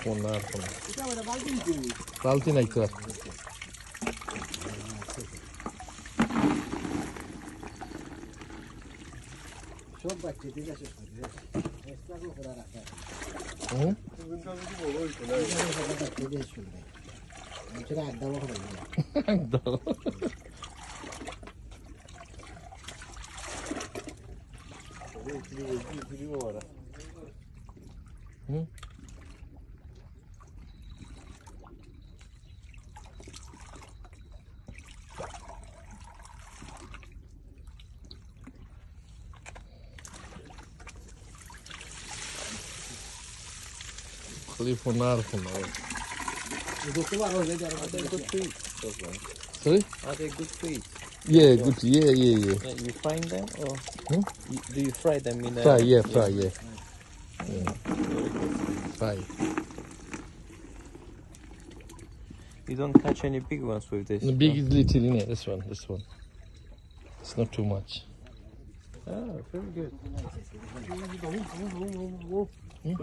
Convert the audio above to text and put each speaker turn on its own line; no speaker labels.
telephone na এখন বালতি নাই তো আর
সব বাচ্চা দিকে শেষ করে এক্সট্রা করে রাখা কিন্তু আমি বড় হইতো না বাচ্চা দিয়ে শুনবে সেটা একদম হবে না
একদম Telefonar from now. Sorry?
Are they good fish?
Yeah, good. Yeah.
You fry them or do you fry them in a
Fry, yeah. Fry.
You don't catch any big ones with this?
The big is little, in it. This one. It's not too much.
Oh, very good.
Hmm?